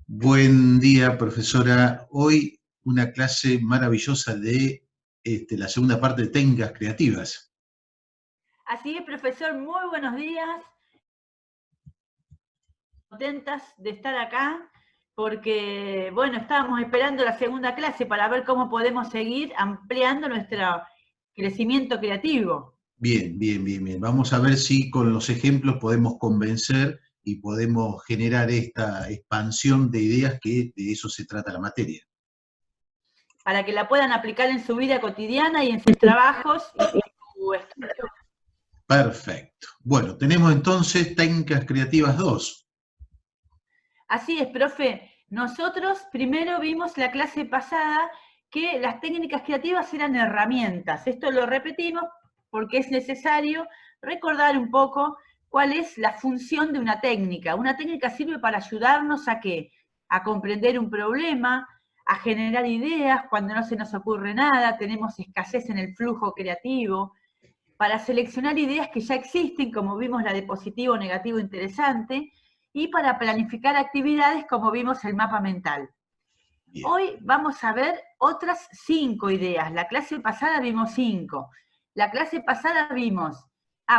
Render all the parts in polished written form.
Buen día, profesora. Hoy una clase maravillosa de la segunda parte de técnicas creativas. Así es, profesor, muy buenos días. Contentas de estar acá porque, bueno, estábamos esperando la segunda clase para ver cómo podemos seguir ampliando nuestro crecimiento creativo. Bien, bien, bien, bien. Vamos a ver si con los ejemplos podemos convencer y podemos generar esta expansión de ideas, que de eso se trata la materia. Para que la puedan aplicar en su vida cotidiana y en sus trabajos y en su estudio. Perfecto. Bueno, tenemos entonces técnicas creativas 2. Así es, profe. Nosotros primero vimos la clase pasada que las técnicas creativas eran herramientas. Esto lo repetimos porque es necesario recordar un poco cuál es la función de una técnica. Una técnica sirve para ayudarnos a ¿qué? A comprender un problema, a generar ideas cuando no se nos ocurre nada, tenemos escasez en el flujo creativo, para seleccionar ideas que ya existen, como vimos la de positivo, negativo, interesante, y para planificar actividades, como vimos el mapa mental. Bien. Hoy vamos a ver otras 5 ideas. La clase pasada vimos 5. La clase pasada vimos...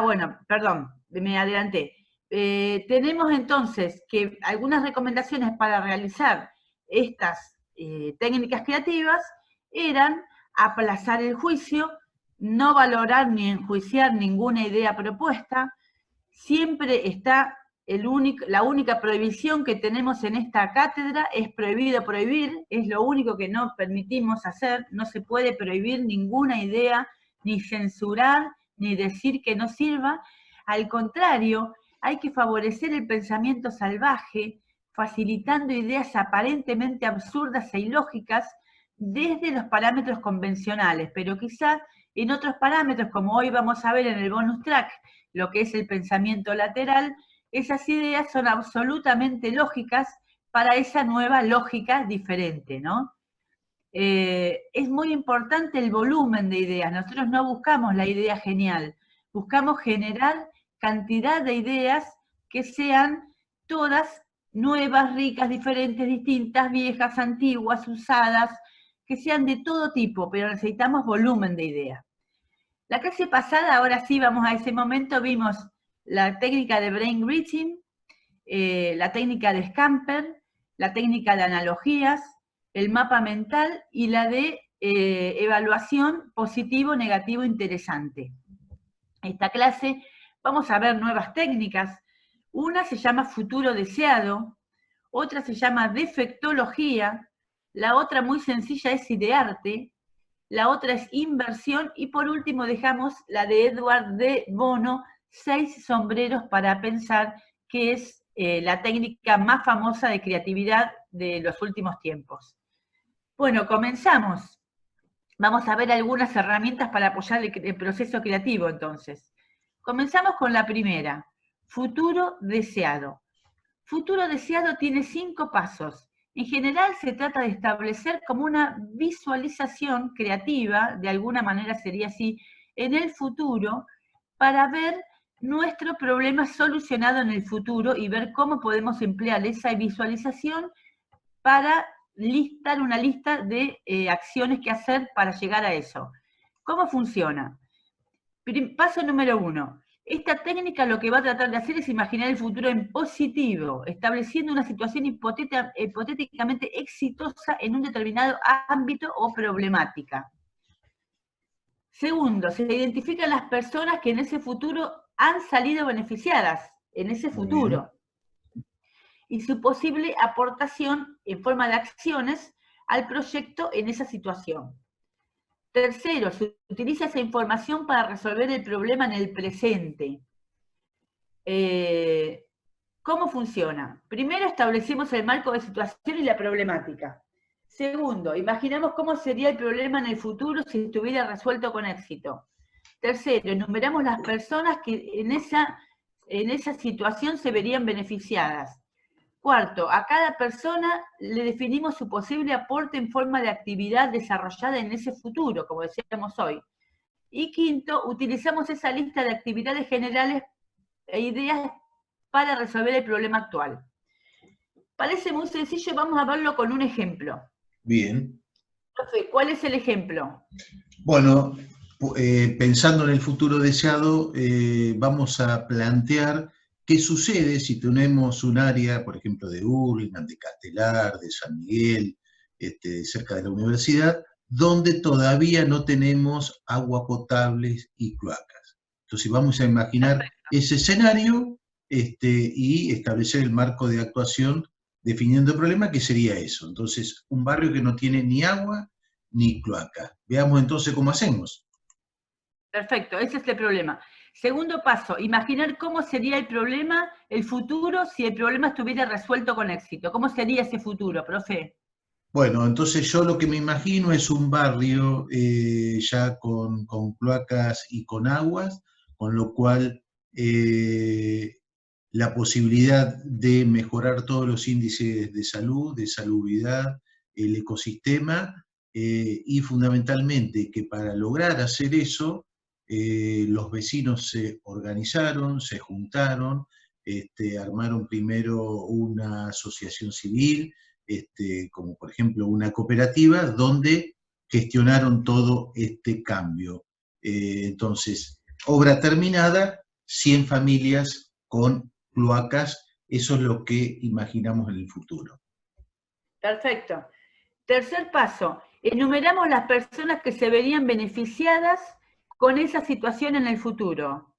bueno, perdón, me adelanté. Tenemos entonces que algunas recomendaciones para realizar estas técnicas creativas eran aplazar el juicio, no valorar ni enjuiciar ninguna idea propuesta. Siempre está la única prohibición que tenemos en esta cátedra es prohibido prohibir, es lo único que no permitimos hacer, no se puede prohibir ninguna idea, ni censurar, ni decir que no sirva. Al contrario, hay que favorecer el pensamiento salvaje, facilitando ideas aparentemente absurdas e ilógicas desde los parámetros convencionales, pero quizás en otros parámetros, como hoy vamos a ver en el bonus track, lo que es el pensamiento lateral, esas ideas son absolutamente lógicas para esa nueva lógica diferente, ¿no? Es muy importante el volumen de ideas. Nosotros no buscamos la idea genial, buscamos generar cantidad de ideas que sean todas nuevas, ricas, diferentes, distintas, viejas, antiguas, usadas, que sean de todo tipo, pero necesitamos volumen de ideas. La clase pasada, ahora sí vamos a ese momento, vimos la técnica de brain reaching, la técnica de Scamper, la técnica de analogías, el mapa mental y la de evaluación positivo, negativo, interesante. Esta clase vamos a ver nuevas técnicas. Una se llama futuro deseado, otra se llama defectología, la otra muy sencilla es idearte, la otra es inversión, y por último dejamos la de Edward de Bono, 6 sombreros para pensar, que es la técnica más famosa de creatividad de los últimos tiempos. Bueno, comenzamos. Vamos a ver algunas herramientas para apoyar el proceso creativo, entonces. Comenzamos con la primera, futuro deseado. Futuro deseado tiene 5 pasos. En general se trata de establecer como una visualización creativa, de alguna manera sería así, en el futuro, para ver nuestro problema solucionado en el futuro y ver cómo podemos emplear esa visualización para listar una lista de acciones que hacer para llegar a eso. ¿Cómo funciona? Paso número 1. Esta técnica lo que va a tratar de hacer es imaginar el futuro en positivo, estableciendo una situación hipotéticamente exitosa en un determinado ámbito o problemática. Segundo, se identifican las personas que en ese futuro han salido beneficiadas, en ese futuro, y su posible aportación en forma de acciones al proyecto en esa situación. Tercero, se utiliza esa información para resolver el problema en el presente. ¿Cómo funciona? Primero, establecemos el marco de situación y la problemática. Segundo, imaginamos cómo sería el problema en el futuro si estuviera resuelto con éxito. Tercero, enumeramos las personas que en esa situación se verían beneficiadas. Cuarto, a cada persona le definimos su posible aporte en forma de actividad desarrollada en ese futuro, como decíamos hoy. Y quinto, utilizamos esa lista de actividades generales e ideas para resolver el problema actual. Parece muy sencillo, vamos a verlo con un ejemplo. Bien. Profe, ¿cuál es el ejemplo? Bueno, pensando en el futuro deseado, vamos a plantear qué sucede si tenemos un área, por ejemplo, de Hurlingham, de Castelar, de San Miguel, cerca de la universidad, donde todavía no tenemos agua potable y cloacas. Entonces vamos a imaginar ese escenario y establecer el marco de actuación definiendo el problema, que sería eso. Entonces, un barrio que no tiene ni agua ni cloaca. Veamos entonces cómo hacemos. Perfecto, ese es el problema. Segundo paso, imaginar cómo sería el problema, el futuro, si el problema estuviera resuelto con éxito. ¿Cómo sería ese futuro, profe? Bueno, entonces yo lo que me imagino es un barrio ya con cloacas y con aguas, con lo cual la posibilidad de mejorar todos los índices de salubridad, el ecosistema, y fundamentalmente que para lograr hacer eso, los vecinos se organizaron, se juntaron, armaron primero una asociación civil, como por ejemplo una cooperativa, donde gestionaron todo este cambio. Entonces, obra terminada, 100 familias con cloacas, eso es lo que imaginamos en el futuro. Perfecto. Tercer paso, enumeramos las personas que se verían beneficiadas con esa situación en el futuro.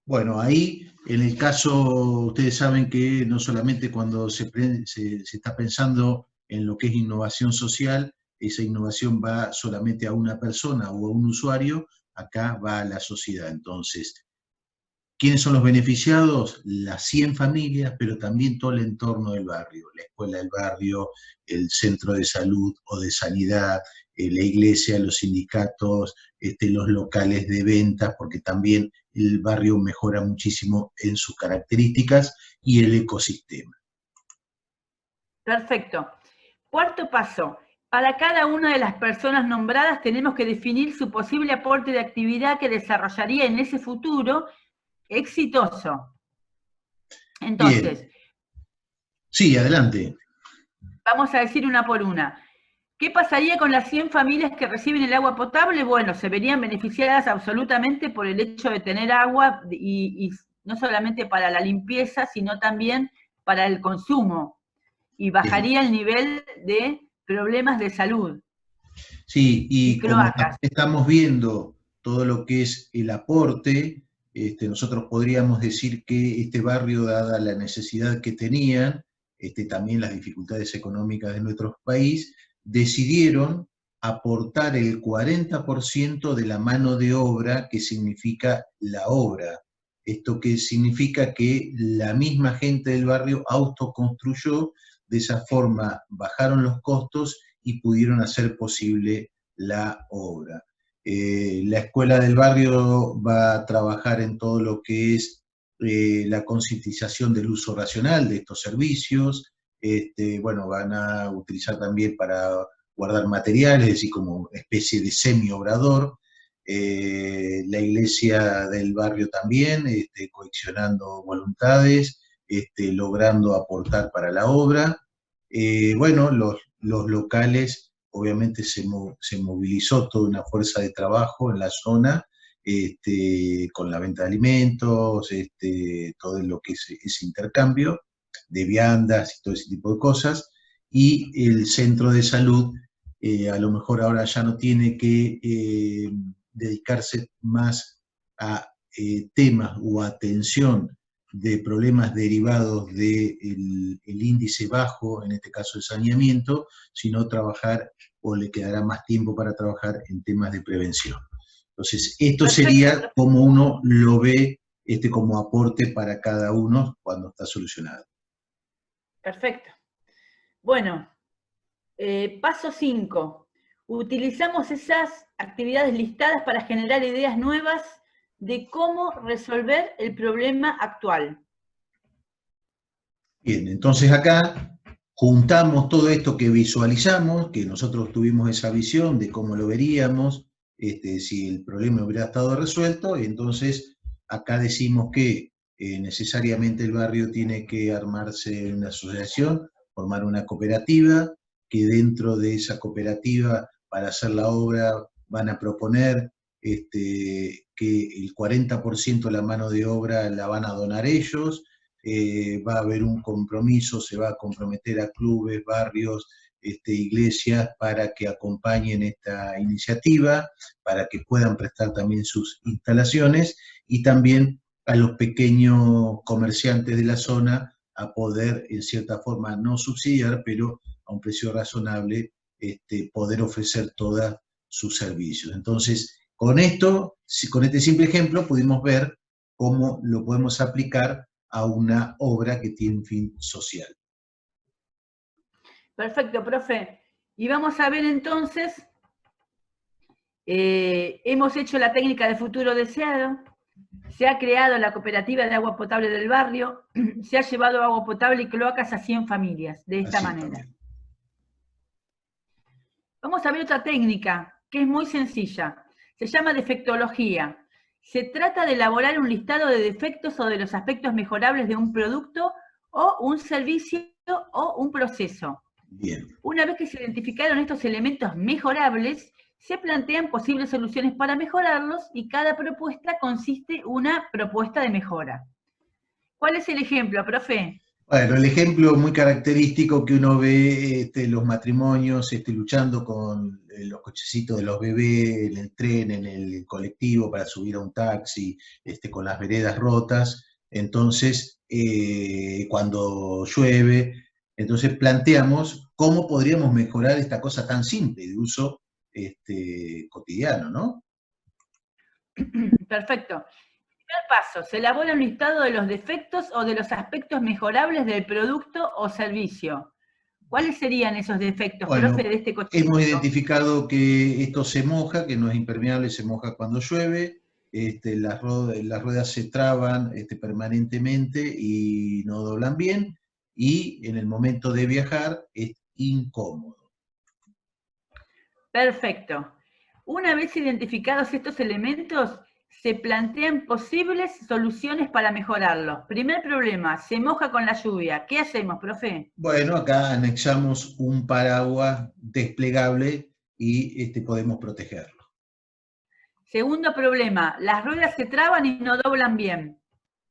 Bueno, ahí en el caso, ustedes saben que no solamente cuando se está pensando en lo que es innovación social, esa innovación va solamente a una persona o a un usuario, acá va a la sociedad. Entonces, ¿quiénes son los beneficiados? Las 100 familias, pero también todo el entorno del barrio, la escuela del barrio, el centro de salud o de sanidad, la iglesia, los sindicatos, los locales de ventas, porque también el barrio mejora muchísimo en sus características, y el ecosistema. Perfecto. Cuarto paso, para cada una de las personas nombradas tenemos que definir su posible aporte de actividad que desarrollaría en ese futuro exitoso. Entonces, Bien. Sí, adelante. vamos a decir una por una. ¿Qué pasaría con las 100 familias que reciben el agua potable? Bueno, se verían beneficiadas absolutamente por el hecho de tener agua y no solamente para la limpieza, sino también para el consumo. Y Bien. bajaría el nivel de problemas de salud Sí, y y como cloacas. estamos viendo todo lo que es el aporte, nosotros podríamos decir que este barrio, dada la necesidad que tenían, también las dificultades económicas de nuestro país, decidieron aportar el 40% de la mano de obra que significa la obra. Esto que significa que la misma gente del barrio autoconstruyó, de esa forma bajaron los costos y pudieron hacer posible la obra. La escuela del barrio va a trabajar en todo lo que es la concientización del uso racional de estos servicios. Bueno, van a utilizar también para guardar materiales, es decir, como especie de semi-obrador. La iglesia del barrio también, coleccionando voluntades, logrando aportar para la obra. Bueno, los locales, obviamente se movilizó toda una fuerza de trabajo en la zona, con la venta de alimentos, todo lo que es ese intercambio de viandas y todo ese tipo de cosas, y el centro de salud a lo mejor ahora ya no tiene que dedicarse más a temas o atención de problemas derivados del índice bajo, en este caso el saneamiento, sino trabajar, o le quedará más tiempo para trabajar en temas de prevención. Entonces, esto sería como uno lo ve como aporte para cada uno cuando está solucionado. Perfecto. Bueno, paso 5. Utilizamos esas actividades listadas para generar ideas nuevas de cómo resolver el problema actual. Bien, entonces acá juntamos todo esto que visualizamos, que nosotros tuvimos esa visión de cómo lo veríamos, si el problema hubiera estado resuelto, y entonces acá decimos que necesariamente el barrio tiene que armarse en una asociación, formar una cooperativa, que dentro de esa cooperativa, para hacer la obra, van a proponer que el 40% de la mano de obra la van a donar ellos, va a haber un compromiso, se va a comprometer a clubes, barrios, iglesias para que acompañen esta iniciativa, para que puedan prestar también sus instalaciones, y también a los pequeños comerciantes de la zona a poder, en cierta forma, no subsidiar, pero a un precio razonable, poder ofrecer todos sus servicios. Entonces, con esto, con este simple ejemplo, pudimos ver cómo lo podemos aplicar a una obra que tiene un fin social. Perfecto, profe. Y vamos a ver entonces, hemos hecho la técnica de futuro deseado, se ha creado la cooperativa de agua potable del barrio, se ha llevado agua potable y cloacas a 100 familias, de esta manera. También. Vamos a ver otra técnica, que es muy sencilla. Se llama defectología. Se trata de elaborar un listado de defectos o de los aspectos mejorables de un producto o un servicio o un proceso. Bien. Una vez que se identificaron estos elementos mejorables, se plantean posibles soluciones para mejorarlos y cada propuesta consiste en una propuesta de mejora. ¿Cuál es el ejemplo, profe? Bueno, el ejemplo muy característico que uno ve los matrimonios luchando con los cochecitos de los bebés, en el tren, en el colectivo para subir a un taxi, con las veredas rotas. Entonces, cuando llueve, entonces planteamos cómo podríamos mejorar esta cosa tan simple de uso cotidiano, ¿no? Perfecto. Primer paso, se elabora un listado de los defectos o de los aspectos mejorables del producto o servicio. ¿Cuáles serían esos defectos, bueno, profe, de este cochecito? Hemos identificado que esto se moja, que no es impermeable, se moja cuando llueve, las ruedas se traban permanentemente y no doblan bien, y en el momento de viajar es incómodo. Perfecto. Una vez identificados estos elementos, se plantean posibles soluciones para mejorarlo. Primer problema, se moja con la lluvia. ¿Qué hacemos, profe? Bueno, acá anexamos un paraguas desplegable y podemos protegerlo. Segundo problema, las ruedas se traban y no doblan bien.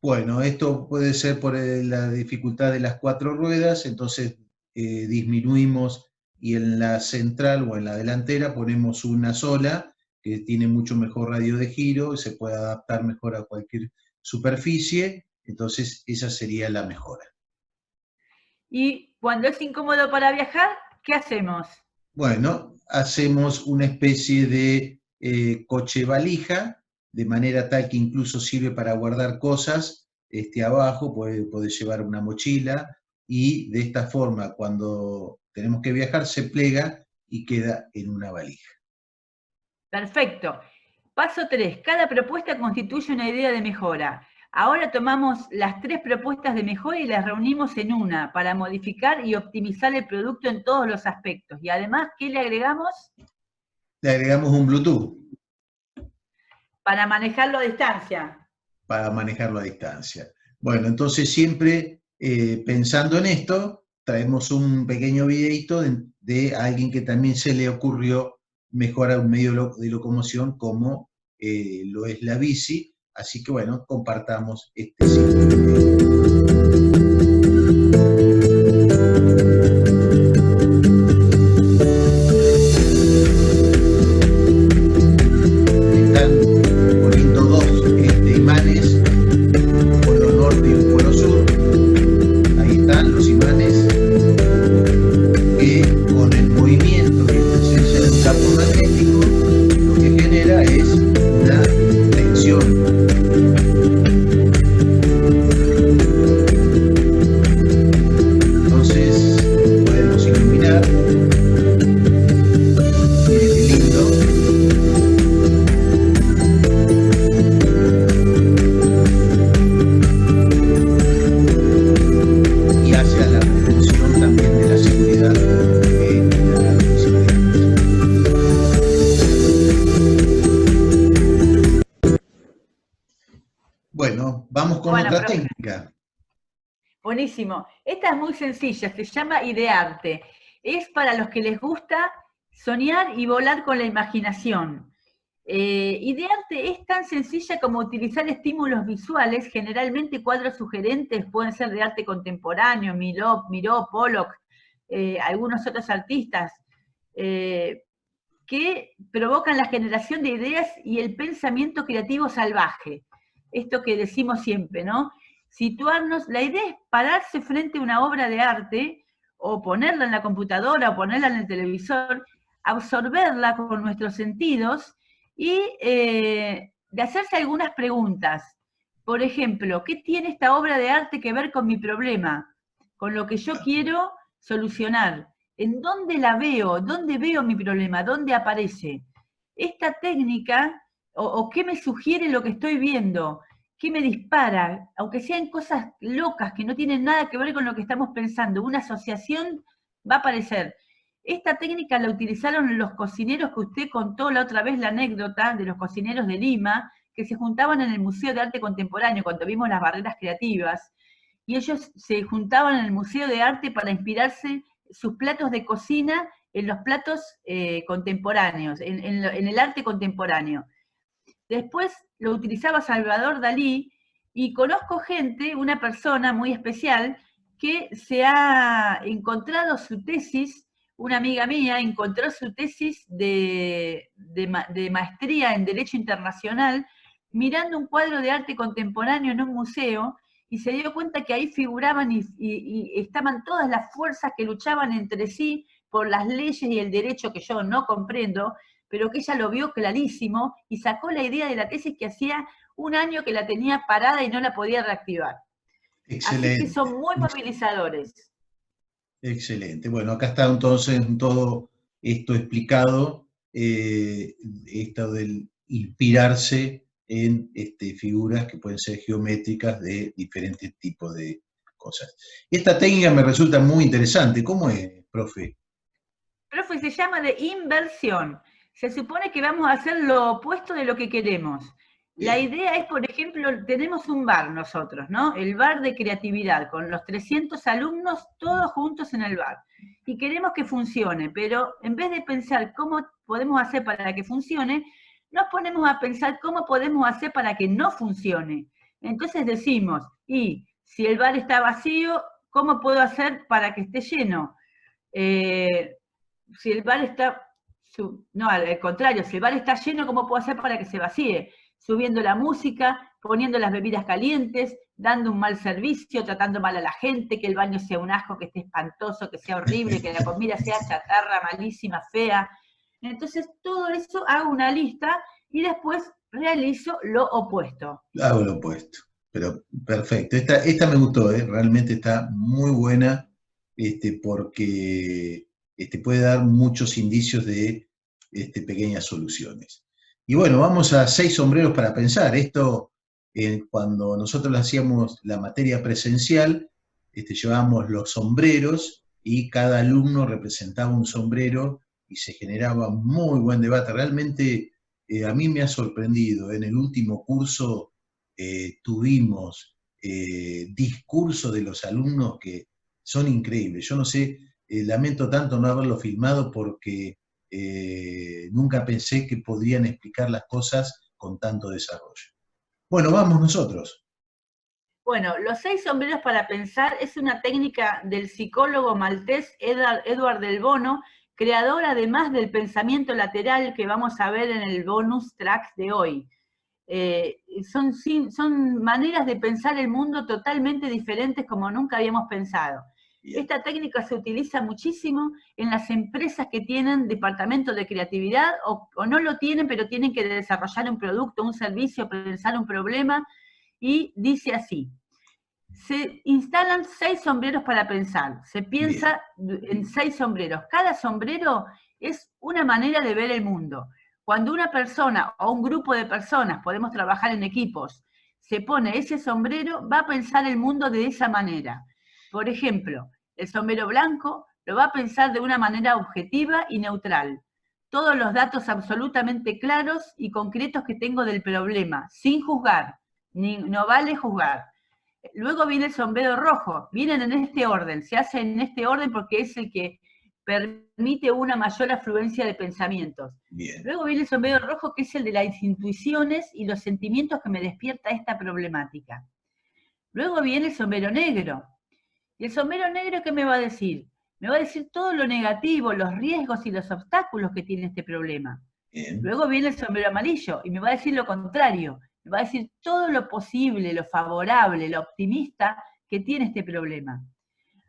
Bueno, esto puede ser por la dificultad de las 4 ruedas, entonces disminuimos y en la central o en la delantera ponemos una sola, que tiene mucho mejor radio de giro, se puede adaptar mejor a cualquier superficie, entonces esa sería la mejora. Y cuando es incómodo para viajar, ¿qué hacemos? Bueno, hacemos una especie de coche valija, de manera tal que incluso sirve para guardar cosas abajo, puede llevar una mochila, y de esta forma cuando tenemos que viajar se plega y queda en una valija. Perfecto. Paso 3. Cada propuesta constituye una idea de mejora. Ahora tomamos las 3 propuestas de mejora y las reunimos en una para modificar y optimizar el producto en todos los aspectos. Y además, ¿qué le agregamos? Le agregamos un Bluetooth. Para manejarlo a distancia. Para manejarlo a distancia. Bueno, entonces siempre pensando en esto, traemos un pequeño videito de alguien que también se le ocurrió mejorar un medio de locomoción como lo es la bici, así que bueno, compartamos este Están poniendo 2 imanes, un polo norte y un polo sur. Ahí están los imanes que con el movimiento y la presencia del campo magnético lo que genera es una tensión Buenísimo. Esta es muy sencilla, se llama Idearte. Es para los que les gusta soñar y volar con la imaginación. Idearte es tan sencilla como utilizar estímulos visuales, generalmente cuadros sugerentes, pueden ser de arte contemporáneo, Miró, Pollock, algunos otros artistas, que provocan la generación de ideas y el pensamiento creativo salvaje. Esto que decimos siempre, ¿no? Situarnos, la idea es pararse frente a una obra de arte, o ponerla en la computadora, o ponerla en el televisor, absorberla con nuestros sentidos, y de hacerse algunas preguntas. Por ejemplo, ¿qué tiene esta obra de arte que ver con mi problema? Con lo que yo quiero solucionar. ¿En dónde la veo? ¿Dónde veo mi problema? ¿Dónde aparece? Esta técnica, o qué me sugiere lo que estoy viendo, qué me dispara, aunque sean cosas locas que no tienen nada que ver con lo que estamos pensando, una asociación va a aparecer. Esta técnica la utilizaron los cocineros que usted contó la otra vez, la anécdota de los cocineros de Lima, que se juntaban en el Museo de Arte Contemporáneo cuando vimos las barreras creativas, y ellos se juntaban en el Museo de Arte para inspirarse sus platos de cocina en los platos contemporáneos, en el arte contemporáneo. Después lo utilizaba Salvador Dalí, y conozco gente, una persona muy especial, que se ha encontrado su tesis, una amiga mía encontró su tesis de maestría en Derecho Internacional, mirando un cuadro de arte contemporáneo en un museo, y se dio cuenta que ahí figuraban y estaban todas las fuerzas que luchaban entre sí por las leyes y el derecho que yo no comprendo, pero que ella lo vio clarísimo y sacó la idea de la tesis que hacía un año que la tenía parada y no la podía reactivar. Así que Excelente. son muy movilizadores. Excelente. Bueno, acá está entonces todo esto explicado, esto del inspirarse en figuras que pueden ser geométricas de diferentes tipos de cosas. Esta técnica me resulta muy interesante. ¿Cómo es, profe? Profe, se llama de inversión. Se supone que vamos a hacer lo opuesto de lo que queremos. La Bien. idea es, por ejemplo, tenemos un bar nosotros, ¿no? El bar de creatividad, con los 300 alumnos todos juntos en el bar. Y queremos que funcione, pero en vez de pensar cómo podemos hacer para que funcione, nos ponemos a pensar cómo podemos hacer para que no funcione. Entonces decimos, y si el bar está vacío, ¿cómo puedo hacer para que esté lleno? Si el bar está, no, al contrario, si el bar está lleno, ¿cómo puedo hacer para que se vacíe? Subiendo la música, poniendo las bebidas calientes, dando un mal servicio, tratando mal a la gente, que el baño sea un asco, que esté espantoso, que sea horrible, que la comida sea chatarra, malísima, fea. Entonces, todo eso hago una lista y después realizo lo opuesto. Hago lo opuesto. Pero perfecto. Esta me gustó, ¿eh? Realmente está muy buena, porque puede dar muchos indicios de pequeñas soluciones. Y bueno, vamos a 6 sombreros para pensar. Esto, cuando nosotros hacíamos la materia presencial, llevábamos los sombreros y cada alumno representaba un sombrero y se generaba muy buen debate. Realmente a mí me ha sorprendido. En el último curso tuvimos discursos de los alumnos que son increíbles. Yo no sé, lamento tanto no haberlo filmado porque nunca pensé que podrían explicar las cosas con tanto desarrollo. Bueno, vamos nosotros. Bueno, los 6 sombreros para pensar es una técnica del psicólogo maltés Edward Del Bono, creador además del pensamiento lateral que vamos a ver en el bonus track de hoy. Son maneras de pensar el mundo totalmente diferentes como nunca habíamos pensado. Bien. Esta técnica se utiliza muchísimo en las empresas que tienen departamento de creatividad o no lo tienen, pero tienen que desarrollar un producto, un servicio, pensar un problema, y dice así: se instalan 6 sombreros para pensar, se piensa en 6 sombreros. Cada sombrero es una manera de ver el mundo. Cuando una persona o un grupo de personas, podemos trabajar en equipos, se pone ese sombrero, va a pensar el mundo de esa manera. Por ejemplo, el sombrero blanco lo va a pensar de una manera objetiva y neutral. Todos los datos absolutamente claros y concretos que tengo del problema, sin juzgar, no vale juzgar. Luego viene el sombrero rojo, vienen en este orden, se hace en este orden porque es el que permite una mayor afluencia de pensamientos. Bien. Luego viene el sombrero rojo, que es el de las intuiciones y los sentimientos que me despierta esta problemática. Luego viene el sombrero negro. ¿Y el sombrero negro qué me va a decir? Me va a decir todo lo negativo, los riesgos y los obstáculos que tiene este problema. Bien. Luego viene el sombrero amarillo y me va a decir lo contrario. Me va a decir todo lo posible, lo favorable, lo optimista que tiene este problema.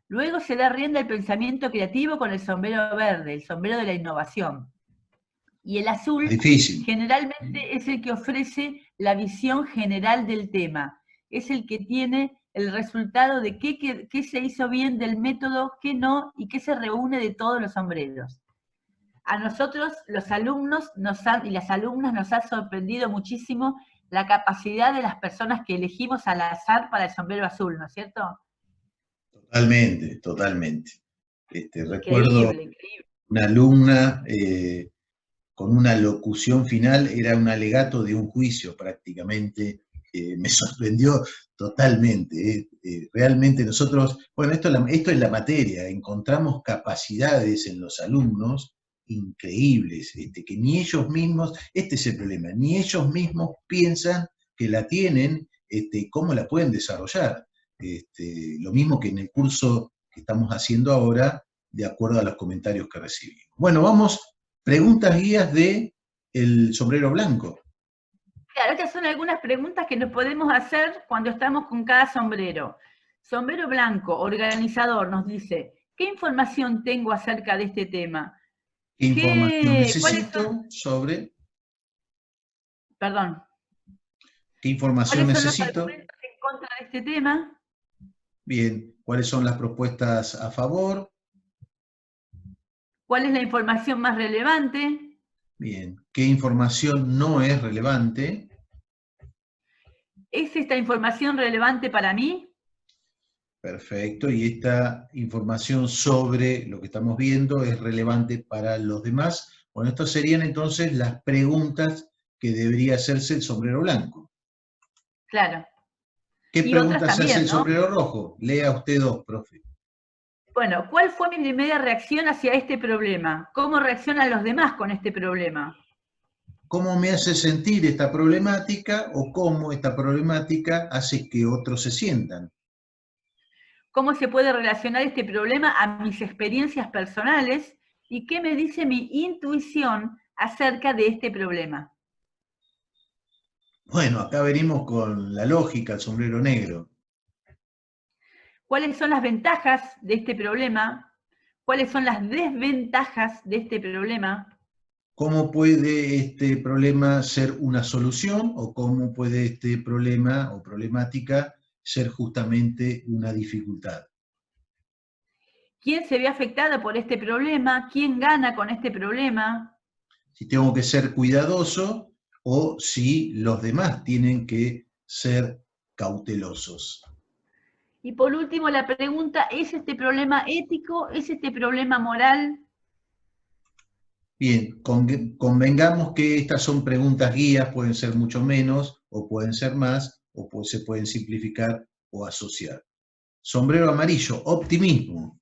Luego se da rienda al pensamiento creativo con el sombrero verde, el sombrero de la innovación. Y el azul Difícil. generalmente es el que ofrece la visión general del tema. Es el que tiene el resultado de qué se hizo bien del método, qué no, y qué se reúne de todos los sombreros. A nosotros, los alumnos y las alumnas, nos ha sorprendido muchísimo la capacidad de las personas que elegimos al azar para el sombrero azul, ¿no es cierto? Totalmente, totalmente. Recuerdo Increíble, increíble. una alumna con una locución final, era un alegato de un juicio prácticamente, me sorprendió totalmente. Realmente nosotros, bueno, esto es la materia, encontramos capacidades en los alumnos increíbles, que ni ellos mismos, este es el problema, ni ellos mismos piensan que la tienen, cómo la pueden desarrollar. Lo mismo que en el curso que estamos haciendo ahora, de acuerdo a los comentarios que recibimos. Bueno, vamos, preguntas guías de el sombrero blanco. Claro, estas son algunas preguntas que nos podemos hacer cuando estamos con cada sombrero. Sombrero blanco, organizador, nos dice, ¿qué información tengo acerca de este tema? ¿Qué información ¿Cuáles necesito son? sobre? Perdón. ¿Qué información ¿Cuáles son los necesito? argumentos en contra de este tema? Bien, ¿cuáles son las propuestas a favor? ¿Cuál es la información más relevante? Bien, ¿qué información no es relevante? ¿Es esta información relevante para mí? Perfecto, y esta información sobre lo que estamos viendo es relevante para los demás. Bueno, estas serían entonces las preguntas que debería hacerse el sombrero blanco. Claro. ¿Qué Y otras preguntas se hace también, el ¿no? sombrero rojo? Lea usted dos, profe. Bueno, ¿cuál fue mi primera reacción hacia este problema? ¿Cómo reaccionan los demás con este problema? ¿Cómo me hace sentir esta problemática o cómo esta problemática hace que otros se sientan? ¿Cómo se puede relacionar este problema a mis experiencias personales? ¿Y qué me dice mi intuición acerca de este problema? Bueno, acá venimos con la lógica, el sombrero negro. ¿Cuáles son las ventajas de este problema? ¿Cuáles son las desventajas de este problema? ¿Cómo puede este problema ser una solución o cómo puede este problema o problemática ser justamente una dificultad? ¿Quién se ve afectado por este problema? ¿Quién gana con este problema? Si tengo que ser cuidadoso o si los demás tienen que ser cautelosos. Y por último, la pregunta, ¿es este problema ético? ¿Es este problema moral? Bien, convengamos que estas son preguntas guías, pueden ser mucho menos o pueden ser más, o se pueden simplificar o asociar. Sombrero amarillo, optimismo.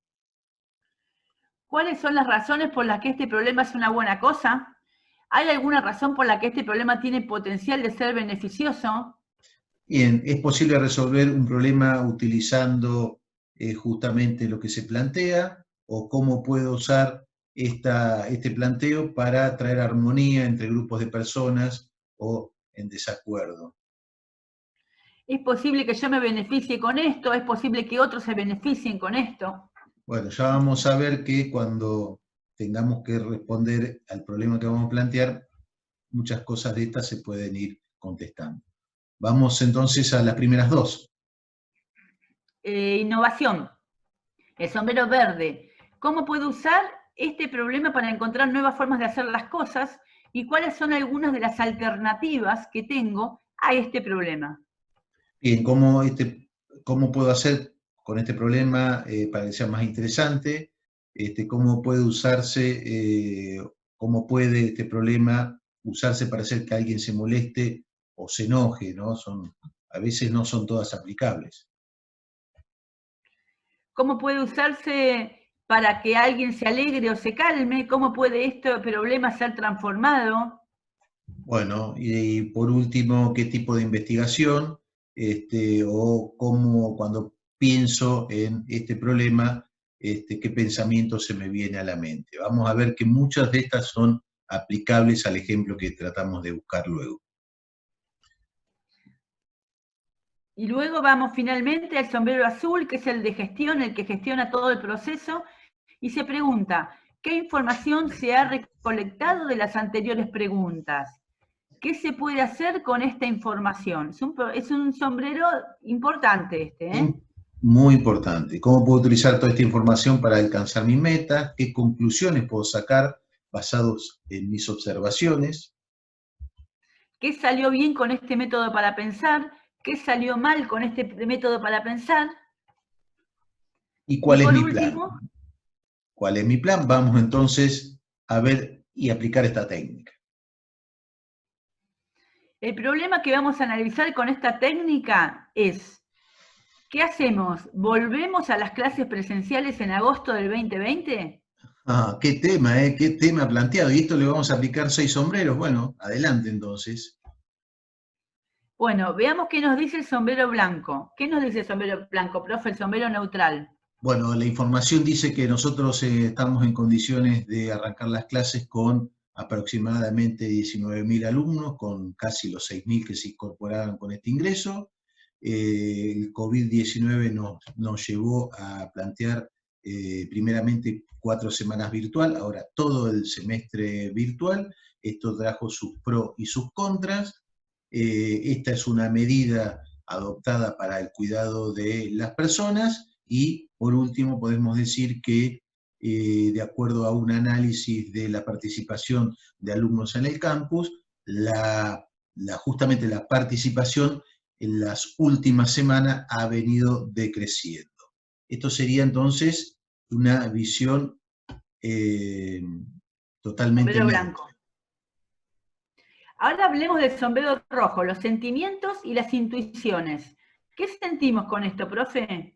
¿Cuáles son las razones por las que este problema es una buena cosa? ¿Hay alguna razón por la que este problema tiene potencial de ser beneficioso? Bien, ¿es posible resolver un problema utilizando justamente lo que se plantea? ¿O cómo puedo usar este planteo para traer armonía entre grupos de personas o en desacuerdo? ¿Es posible que yo me beneficie con esto? ¿Es posible que otros se beneficien con esto? Bueno, ya vamos a ver que cuando tengamos que responder al problema que vamos a plantear, muchas cosas de estas se pueden ir contestando. Vamos entonces a las primeras dos. Innovación. El sombrero verde. ¿Cómo puedo usar este problema para encontrar nuevas formas de hacer las cosas? ¿Y cuáles son algunas de las alternativas que tengo a este problema? Bien, ¿cómo puedo hacer con este problema para que sea más interesante? ¿Cómo puede usarse, cómo puede este problema usarse para hacer que alguien se moleste o se enoje, ¿no? A veces no son todas aplicables. ¿Cómo puede usarse para que alguien se alegre o se calme? ¿Cómo puede este problema ser transformado? Bueno, y por último, ¿qué tipo de investigación? O cómo, cuando pienso en este problema, qué pensamiento se me viene a la mente. Vamos a ver que muchas de estas son aplicables al ejemplo que tratamos de buscar luego. Y luego vamos finalmente al sombrero azul, que es el de gestión, el que gestiona todo el proceso, y se pregunta, ¿qué información se ha recolectado de las anteriores preguntas? ¿Qué se puede hacer con esta información? Es un sombrero importante este, ¿eh? Muy importante. ¿Cómo puedo utilizar toda esta información para alcanzar mi meta? ¿Qué conclusiones puedo sacar basados en mis observaciones? ¿Qué salió bien con este método para pensar? ¿Qué salió mal con este método para pensar? ¿Y Y cuál es por mi plan? último, ¿Cuál es mi plan? Vamos entonces a ver y aplicar esta técnica. el problema que vamos a analizar con esta técnica es, ¿qué hacemos? ¿Volvemos a las clases presenciales en agosto del 2020? Ah, qué tema, ¿eh? Qué tema planteado. ¿Y esto le vamos a aplicar 6 sombreros? Bueno, adelante entonces. Bueno, veamos qué nos dice el sombrero blanco. ¿Qué nos dice el sombrero blanco, profe? El sombrero neutral. Bueno, la información dice que nosotros estamos en condiciones de arrancar las clases con aproximadamente 19.000 alumnos, con casi los 6.000 que se incorporaron con este ingreso. El COVID-19 nos llevó a plantear primeramente 4 semanas virtual, ahora todo el semestre virtual. Esto trajo sus pros y sus contras. Esta es una medida adoptada para el cuidado de las personas. Y por último, podemos decir que de acuerdo a un análisis de la participación de alumnos en el campus, justamente la participación en las últimas semanas ha venido decreciendo. Esto sería entonces una visión totalmente Sombrero neutra. blanco. Ahora hablemos del sombrero rojo, los sentimientos y las intuiciones. ¿Qué sentimos con esto, profe?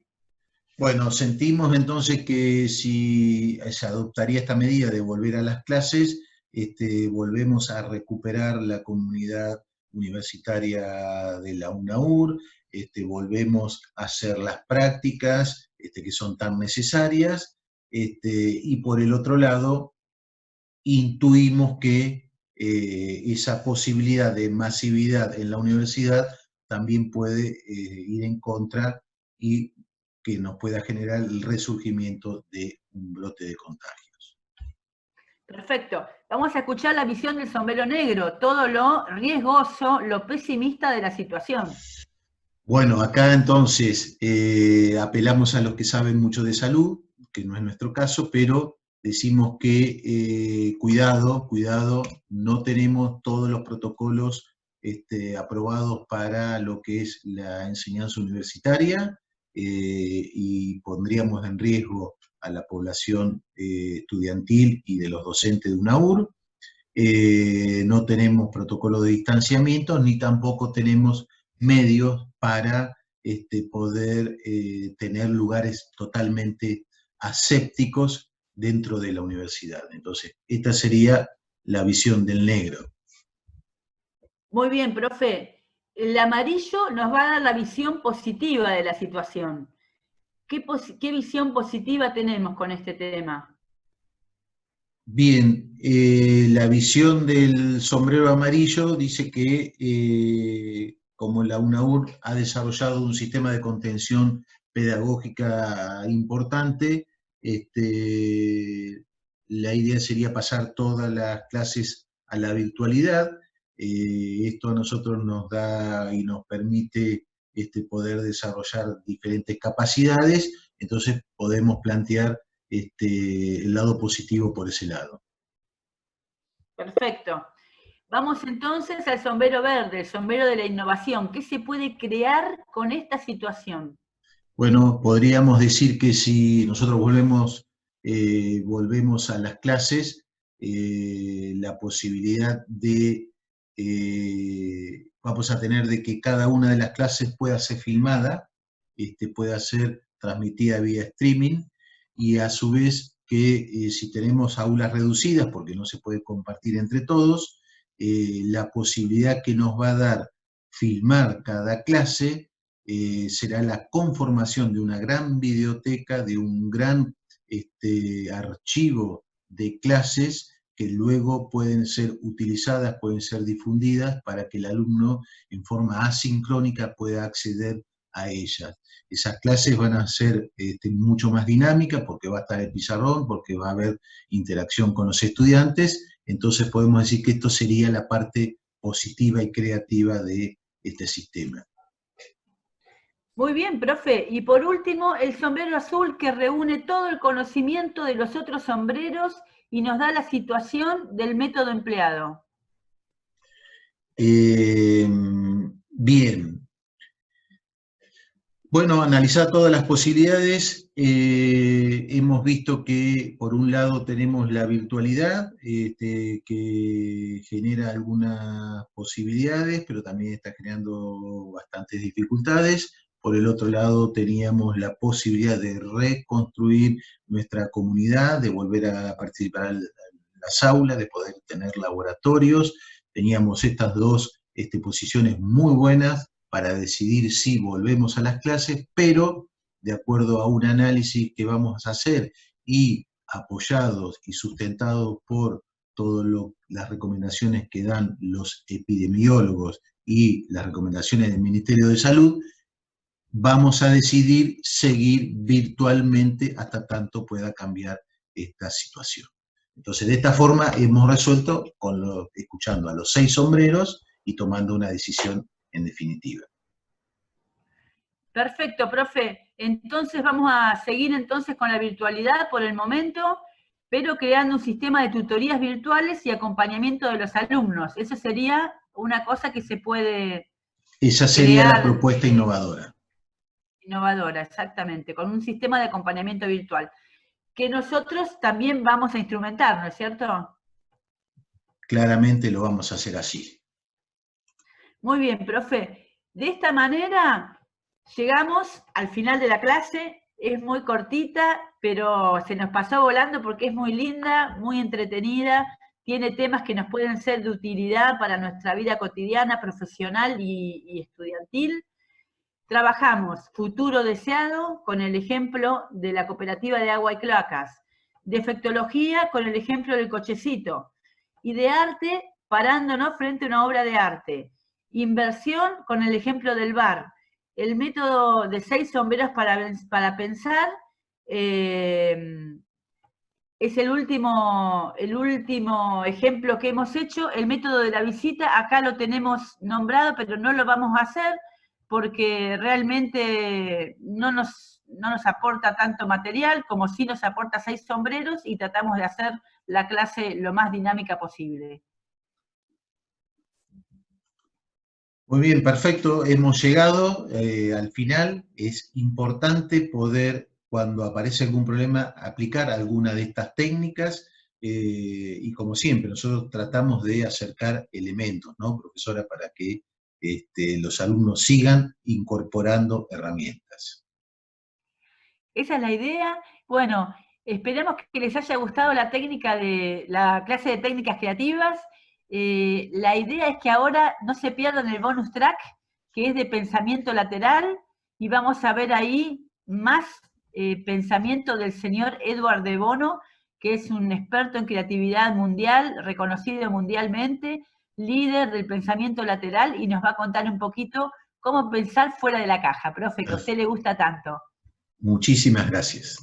Bueno, sentimos entonces que si se adoptaría esta medida de volver a las clases, volvemos a recuperar la comunidad universitaria de la UNAUR, volvemos a hacer las prácticas que son tan necesarias, y por el otro lado, intuimos que esa posibilidad de masividad en la universidad también puede ir en contra y que nos pueda generar el resurgimiento de un brote de contagios. Perfecto. Vamos a escuchar la visión del sombrero negro, todo lo riesgoso, lo pesimista de la situación. Bueno, acá entonces apelamos a los que saben mucho de salud, que no es nuestro caso, pero decimos que cuidado, cuidado, no tenemos todos los protocolos aprobados para lo que es la enseñanza universitaria y pondríamos en riesgo a la población estudiantil y de los docentes de UNAUR. No tenemos protocolo de distanciamiento, ni tampoco tenemos medios para poder tener lugares totalmente asépticos dentro de la universidad. Entonces, esta sería la visión del negro. Muy bien, profe. El amarillo nos va a dar la visión positiva de la situación. ¿Qué visión positiva tenemos con este tema? Bien, la visión del sombrero amarillo dice que como la UNAUR ha desarrollado un sistema de contención pedagógica importante, la idea sería pasar todas las clases a la virtualidad. Esto a nosotros nos da y nos permite poder desarrollar diferentes capacidades, entonces podemos plantear el lado positivo por ese lado. Perfecto. Vamos entonces al sombrero verde, el sombrero de la innovación. ¿Qué se puede crear con esta situación? Bueno, podríamos decir que si nosotros volvemos a las clases, la posibilidad de, vamos a tener de que cada una de las clases pueda ser filmada, pueda ser transmitida vía streaming, y a su vez que si tenemos aulas reducidas, porque no se puede compartir entre todos, la posibilidad que nos va a dar filmar cada clase será la conformación de una gran videoteca, de un gran archivo de clases que luego pueden ser utilizadas, pueden ser difundidas para que el alumno en forma asincrónica pueda acceder a ellas. Esas clases van a ser mucho más dinámicas porque va a estar el pizarrón, porque va a haber interacción con los estudiantes, entonces podemos decir que esto sería la parte positiva y creativa de este sistema. Muy bien, profe. Y por último, el sombrero azul que reúne todo el conocimiento de los otros sombreros y nos da la situación del método empleado. Bien. Bueno, analizar todas las posibilidades, hemos visto que por un lado tenemos la virtualidad, que genera algunas posibilidades, pero también está creando bastantes dificultades. Por el otro lado teníamos la posibilidad de reconstruir nuestra comunidad, de volver a participar en las aulas, de poder tener laboratorios. Teníamos estas dos posiciones muy buenas para decidir si volvemos a las clases, pero de acuerdo a un análisis que vamos a hacer y apoyados y sustentados por todas las recomendaciones que dan los epidemiólogos y las recomendaciones del Ministerio de Salud, vamos a decidir seguir virtualmente hasta tanto pueda cambiar esta situación. Entonces, de esta forma hemos resuelto escuchando a los 6 sombreros y tomando una decisión en definitiva. Perfecto, profe. Entonces vamos a seguir entonces con la virtualidad por el momento, pero creando un sistema de tutorías virtuales y acompañamiento de los alumnos. Eso sería una cosa que se puede Esa sería la propuesta innovadora. Innovadora, exactamente, con un sistema de acompañamiento virtual, que nosotros también vamos a instrumentar, ¿no es cierto? Claramente lo vamos a hacer así. Muy bien, profe. De esta manera llegamos al final de la clase. Es muy cortita, pero se nos pasó volando porque es muy linda, muy entretenida, tiene temas que nos pueden ser de utilidad para nuestra vida cotidiana, profesional y estudiantil. Trabajamos futuro deseado con el ejemplo de la cooperativa de agua y cloacas, de efectología con el ejemplo del cochecito, y de arte parándonos frente a una obra de arte. Inversión con el ejemplo del bar. El método de 6 sombreros para pensar es el último ejemplo que hemos hecho. El método de la visita, acá lo tenemos nombrado, pero no lo vamos a hacer porque realmente no nos aporta tanto material, como sí nos aporta 6 sombreros, y tratamos de hacer la clase lo más dinámica posible. Muy bien, perfecto. Hemos llegado al final. Es importante poder, cuando aparece algún problema, aplicar alguna de estas técnicas. Y como siempre, nosotros tratamos de acercar elementos, ¿no, profesora? Para que los alumnos sigan incorporando herramientas. Esa es la idea. Bueno, esperemos que les haya gustado la clase de técnicas creativas. La idea es que ahora no se pierdan el bonus track, que es de pensamiento lateral, y vamos a ver ahí más pensamiento del señor Edward de Bono, que es un experto en creatividad mundial, reconocido mundialmente, líder del pensamiento lateral, y nos va a contar un poquito cómo pensar fuera de la caja, profe, que a usted le gusta tanto. Muchísimas gracias.